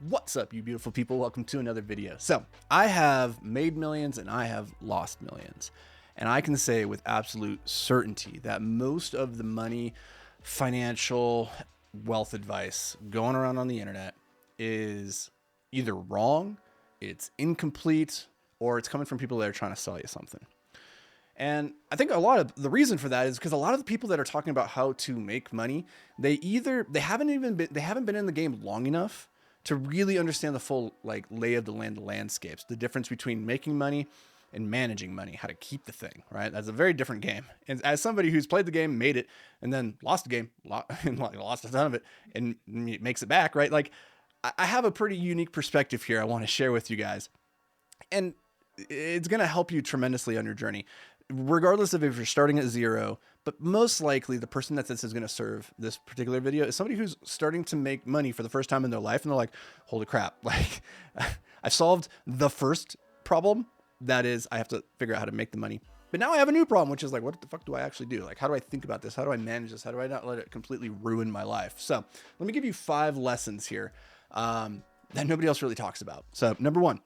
What's up, you beautiful people? Welcome to another video. So I have made millions and I have lost millions. And I can say with absolute certainty that most of the money, financial, wealth advice going around on the internet is either wrong, it's incomplete, or it's coming from people that are trying to sell you something. And I think a lot of the reason for that is because a lot of the people that are talking about how to make money, they haven't been in the game long enough to really understand the full lay of the land, the landscapes, the difference between making money and managing money, how to keep the thing, right? That's a very different game. And as somebody who's played the game, made it, and then lost the game, and lost a ton of it, and makes it back, right? Like, I have a pretty unique perspective here I want to share with you guys. And it's going to help you tremendously on your journey, regardless of if you're starting at zero. But most likely the person that this is going to serve this particular video is somebody who's starting to make money for the first time in their life. And they're like, holy crap. Like, I solved the first problem. That is, I have to figure out how to make the money. But now I have a new problem, which is like, what the fuck do I actually do? Like, how do I think about this? How do I manage this? How do I not let it completely ruin my life? So let me give you 5 lessons here that nobody else really talks about. So number 1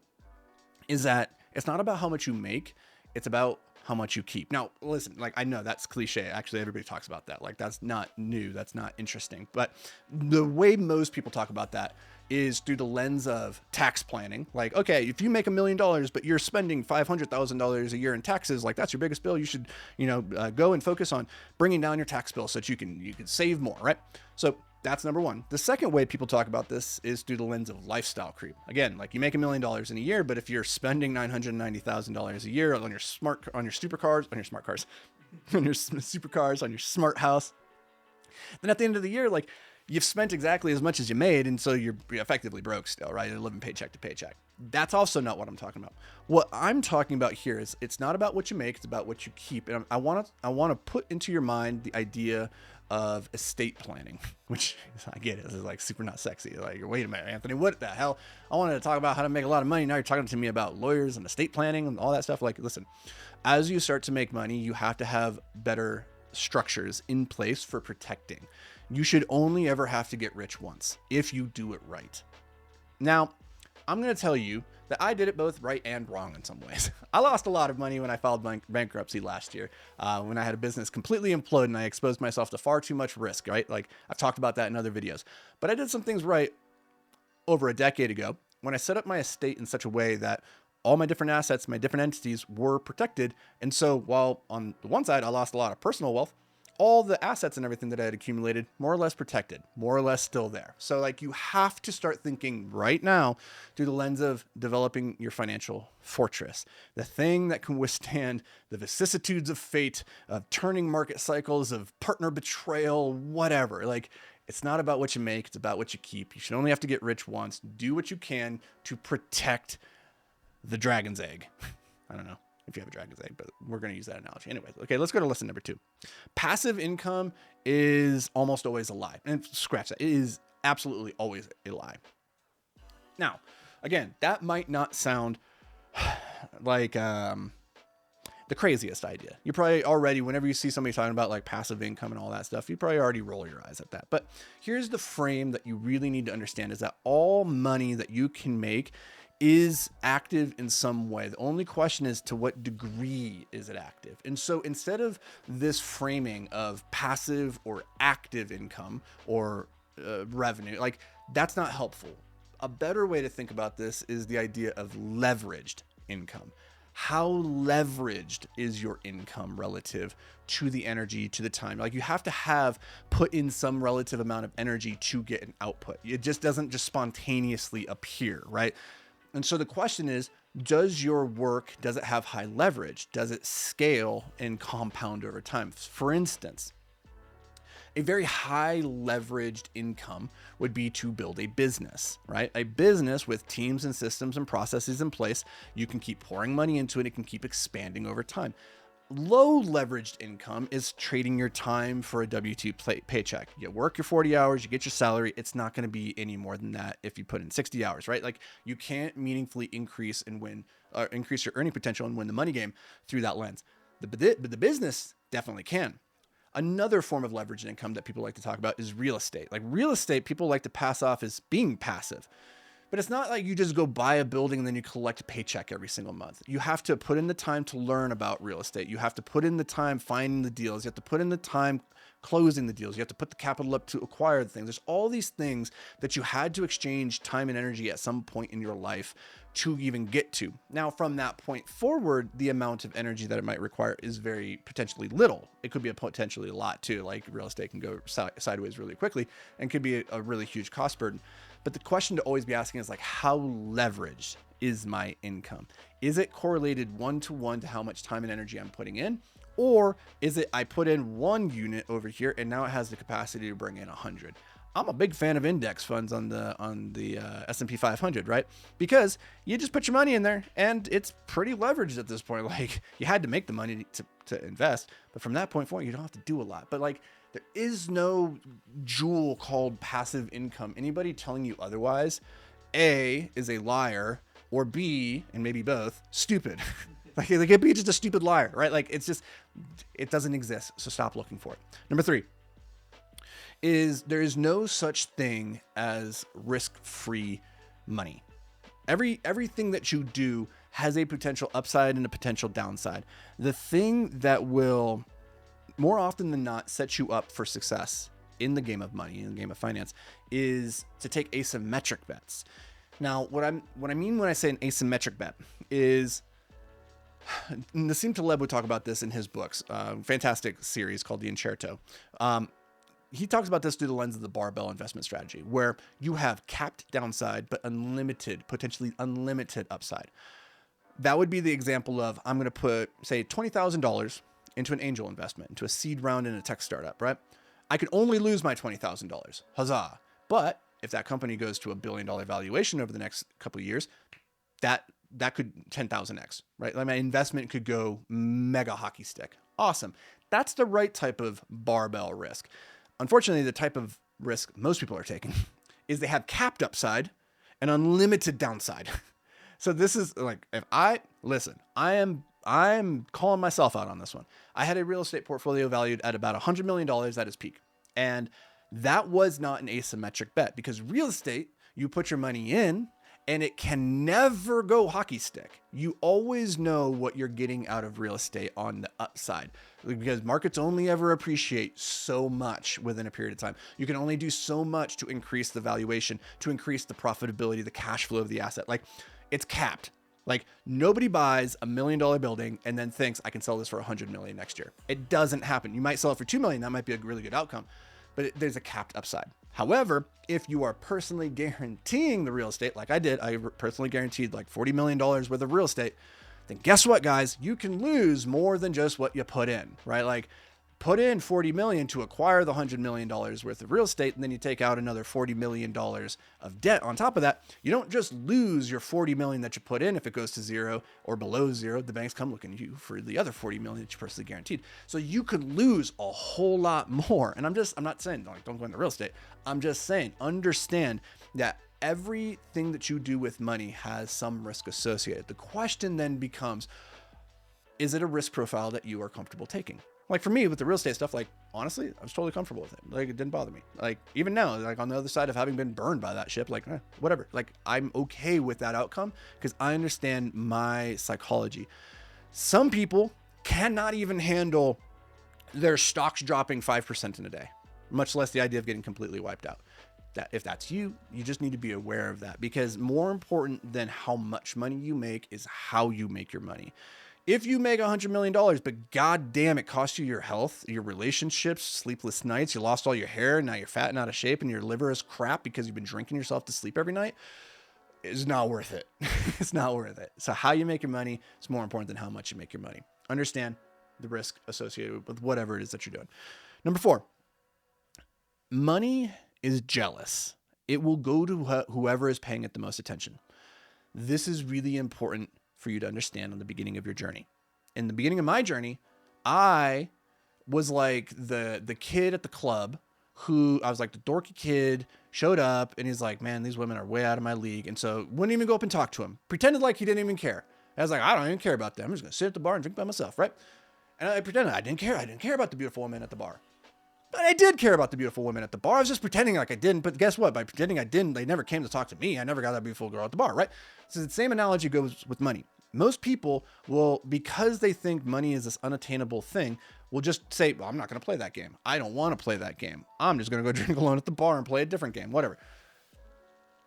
is that it's not about how much you make. It's about how much you keep. Now, listen, like, I know that's cliche. Actually, everybody talks about that. Like, that's not new. That's not interesting. But the way most people talk about that is through the lens of tax planning. Like, okay, if you make $1 million, but you're spending $500,000 a year in taxes, like, that's your biggest bill. You should, go and focus on bringing down your tax bill so that you can save more, right? So that's number 1. The second way people talk about this is through the lens of lifestyle creep. Again, like, you make $1 million in a year, but if you're spending $990,000 a year on your supercars, on your smart house, then at the end of the year, like, you've spent exactly as much as you made, and so you're effectively broke still, right? You're living paycheck to paycheck. That's also not what I'm talking about. What I'm talking about here is it's not about what you make, it's about what you keep. And I want to put into your mind the idea of estate planning, which I get it. This is like super not sexy. Like, wait a minute, Anthony, what the hell? I wanted to talk about how to make a lot of money. Now you're talking to me about lawyers and estate planning and all that stuff. Like, listen, as you start to make money, you have to have better structures in place for protecting. You should only ever have to get rich once if you do it right. Now, I'm going to tell you that I did it both right and wrong in some ways. I lost a lot of money when I filed bankruptcy last year, when I had a business completely implode and I exposed myself to far too much risk, right? Like, I've talked about that in other videos. But I did some things right over a decade ago when I set up my estate in such a way that all my different assets, my different entities were protected. And so while on the one side I lost a lot of personal wealth, all the assets and everything that I had accumulated, more or less protected, more or less still there. So, like, you have to start thinking right now through the lens of developing your financial fortress, the thing that can withstand the vicissitudes of fate, of turning market cycles, of partner betrayal, whatever. Like, it's not about what you make, it's about what you keep. You should only have to get rich once. Do what you can to protect the dragon's egg. I don't know if you have a dragon's egg, but we're going to use that analogy. Anyway, okay, let's go to lesson number 2. Passive income is almost always a lie. And scratch that. It is absolutely always a lie. Now, again, that might not sound like the craziest idea. You probably already, whenever you see somebody talking about like passive income and all that stuff, you probably already roll your eyes at that. But here's the frame that you really need to understand is that all money that you can make is active in some way. The only question is to what degree is it active? And so instead of this framing of passive or active income or revenue, like, that's not helpful. A better way to think about this is the idea of leveraged income. How leveraged is your income relative to the energy, to the time? Like, you have to have put in some relative amount of energy to get an output. It just doesn't just spontaneously appear, right? And so the question is, does your work, does it have high leverage? Does it scale and compound over time? For instance, a very high leveraged income would be to build a business, right? A business with teams and systems and processes in place. You can keep pouring money into it. It can keep expanding over time. Low leveraged income is trading your time for a W-2 paycheck. You work your 40 hours, you get your salary. It's not going to be any more than that if you put in 60 hours, right? Like, you can't meaningfully increase your earning potential and win the money game through that lens. But the business definitely can. Another form of leveraged income that people like to talk about is real estate. Like, real estate, people like to pass off as being passive. But it's not like you just go buy a building and then you collect a paycheck every single month. You have to put in the time to learn about real estate. You have to put in the time finding the deals. You have to put in the time closing the deals. You have to put the capital up to acquire the things. There's all these things that you had to exchange time and energy at some point in your life to even get to. Now, from that point forward, the amount of energy that it might require is very potentially little. It could be a potentially a lot too. Like real estate can go sideways really quickly and could be a really huge cost burden. But the question to always be asking is like, how leveraged is my income? Is it correlated 1-to-1 to how much time and energy I'm putting in? Or is it I put in 1 unit over here and now it has the capacity to bring in 100? I'm a big fan of index funds on the S&P 500, right? Because you just put your money in there and it's pretty leveraged at this point. Like you had to make the money to invest, but from that point forward, you don't have to do a lot. But like there is no jewel called passive income. Anybody telling you otherwise, A, is a liar, or B, and maybe both, stupid. Like they could be just a stupid liar, right? Like it's just, it doesn't exist. So stop looking for it. Number 3 is there is no such thing as risk-free money. Everything that you do has a potential upside and a potential downside. The thing that will more often than not set you up for success in the game of money, in the game of finance, is to take asymmetric bets. Now, what I mean when I say an asymmetric bet is, Nassim Taleb would talk about this in his books, fantastic series called The Incerto. He talks about this through the lens of the barbell investment strategy, where you have capped downside, but potentially unlimited upside. That would be the example of, I'm going to put, say, $20,000 into an angel investment, into a seed round in a tech startup, right? I could only lose my $20,000. Huzzah. But if that company goes to $1 billion valuation over the next couple of years, that could 10,000x, right? Like my investment could go mega hockey stick. Awesome. That's the right type of barbell risk. Unfortunately, the type of risk most people are taking is they have capped upside and unlimited downside. So this is like, I'm calling myself out on this one. I had a real estate portfolio valued at about $100 million at its peak. And that was not an asymmetric bet, because real estate, you put your money in and it can never go hockey stick. You always know what you're getting out of real estate on the upside, because markets only ever appreciate so much within a period of time. You can only do so much to increase the valuation, to increase the profitability, the cash flow of the asset. Like it's capped. Like nobody buys $1 million building and then thinks I can sell this for 100 million next year. It doesn't happen. You might sell it for 2 million. That might be a really good outcome, but there's a capped upside. However, if you are personally guaranteeing the real estate, like I did, I personally guaranteed like $40 million worth of real estate, then guess what, guys? You can lose more than just what you put in, right? Like put in 40 million to acquire the $100 million worth of real estate, and then you take out another $40 million of debt on top of that. You don't just lose your 40 million that you put in if it goes to zero or below zero. The banks come looking at you for the other 40 million that you personally guaranteed. So you could lose a whole lot more. And I'm not saying like don't go into real estate. I'm just saying understand that everything that you do with money has some risk associated. The question then becomes, is it a risk profile that you are comfortable taking? Like for me with the real estate stuff, like honestly, I was totally comfortable with it. Like it didn't bother me. Like even now, like on the other side of having been burned by that ship, like whatever, like I'm okay with that outcome because I understand my psychology. Some people cannot even handle their stocks dropping 5% in a day, much less the idea of getting completely wiped out. That if that's you, you just need to be aware of that, because more important than how much money you make is how you make your money. If you make $100 million, but god damn, it cost you your health, your relationships, sleepless nights, you lost all your hair, now you're fat and out of shape, and your liver is crap because you've been drinking yourself to sleep every night, it's not worth it. It's not worth it. So how you make your money is more important than how much you make your money. Understand the risk associated with whatever it is that you're doing. Number 4, money is jealous. It will go to whoever is paying it the most attention. This is really important for you to understand on the beginning of your journey. In the beginning of my journey, I was like the kid at the club who I was like the dorky kid, showed up and he's like, man, these women are way out of my league. And so wouldn't even go up and talk to him, pretended like he didn't even care. I was like, I don't even care about them. I'm just going to sit at the bar and drink by myself. Right. And I pretended I didn't care. I didn't care about the beautiful women at the bar. But I did care about the beautiful women at the bar. I was just pretending like I didn't. But guess what? By pretending I didn't, they never came to talk to me. I never got that beautiful girl at the bar, right? So the same analogy goes with money. Most people will, because they think money is this unattainable thing, will just say, well, I'm not going to play that game. I don't want to play that game. I'm just going to go drink alone at the bar and play a different game, whatever.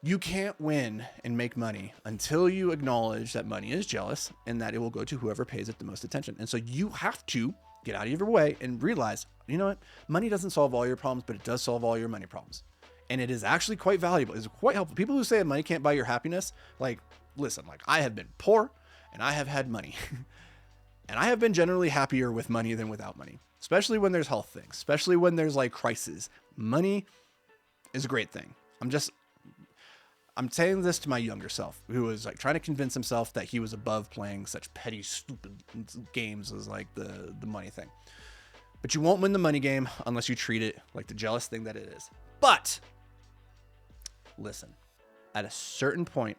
You can't win and make money until you acknowledge that money is jealous and that it will go to whoever pays it the most attention. And so you have to get out of your way and realize, you know what? Money doesn't solve all your problems, but it does solve all your money problems. And it is actually quite valuable. It's quite helpful. People who say money can't buy your happiness, like, listen, like I have been poor and I have had money. And I have been generally happier with money than without money, especially when there's health things, especially when there's like crises. Money is a great thing. I'm saying this to my younger self, who was like trying to convince himself that he was above playing such petty, stupid games as like the money thing. But you won't win the money game unless you treat it like the jealous thing that it is. But listen, at a certain point,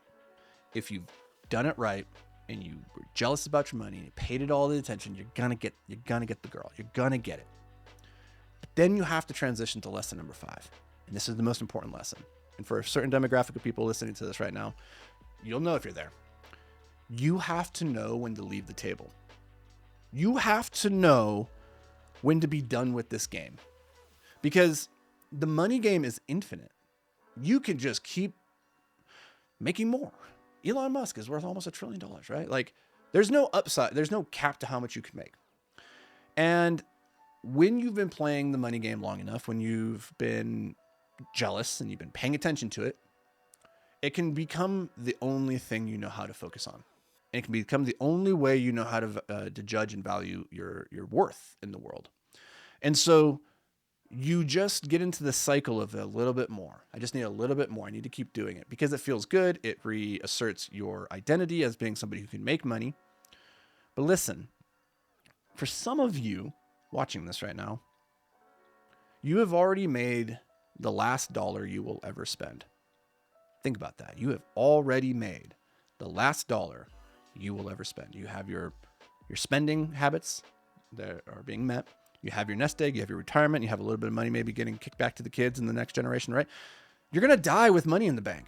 if you've done it right and you were jealous about your money and you paid it all the attention, you're gonna get the girl. You're gonna get it. But then you have to transition to lesson number 5. And this is the most important lesson. And for a certain demographic of people listening to this right now, you'll know if you're there. You have to know when to leave the table. You have to know when to be done with this game. Because the money game is infinite. You can just keep making more. Elon Musk is worth almost $1 trillion, right? Like, there's no upside. There's no cap to how much you can make. And when you've been playing the money game long enough, when you've been jealous and you've been paying attention to it, it can become the only thing you know how to focus on. And it can become the only way you know how to judge and value your worth in the world. And so you just get into the cycle of a little bit more. I just need a little bit more. I need to keep doing it because it feels good. It reasserts your identity as being somebody who can make money. But listen, for some of you watching this right now, you have already made the last dollar you will ever spend. Think about that. You have already made the last dollar you will ever spend. You have your spending habits that are being met. You have your nest egg. You have your retirement. You have a little bit of money maybe getting kicked back to the kids in the next generation, right? You're going to die with money in the bank.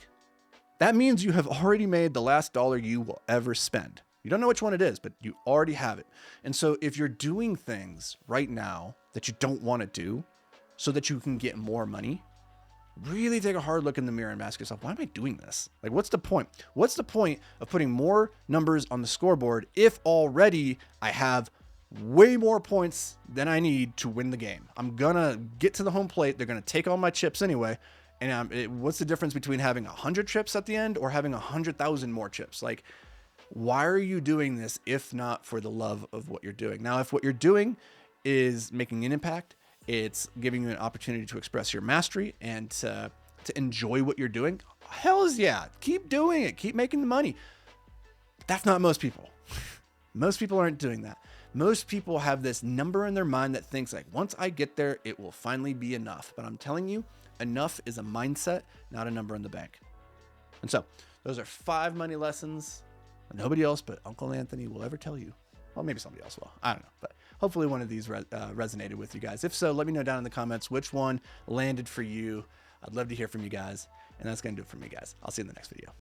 That means you have already made the last dollar you will ever spend. You don't know which one it is, but you already have it. And so if you're doing things right now that you don't want to do, so that you can get more money, really take a hard look in the mirror and ask yourself, why am I doing this? Like, what's the point? What's the point of putting more numbers on the scoreboard if already I have way more points than I need to win the game? I'm gonna get to the home plate. They're gonna take all my chips anyway. And what's the difference between having 100 chips at the end or having 100,000 more chips? Like, why are you doing this if not for the love of what you're doing? Now, if what you're doing is making an impact, it's giving you an opportunity to express your mastery and to enjoy what you're doing, hells yeah, keep doing it. Keep making the money. But that's not most people. Most people aren't doing that. Most people have this number in their mind that thinks like, once I get there, it will finally be enough. But I'm telling you, enough is a mindset, not a number in the bank. And so those are 5 money lessons nobody else but Uncle Anthony will ever tell you. Well, maybe somebody else will. I don't know. But hopefully one of these resonated with you guys. If so, let me know down in the comments which one landed for you. I'd love to hear from you guys. And that's going to do it for me, guys. I'll see you in the next video.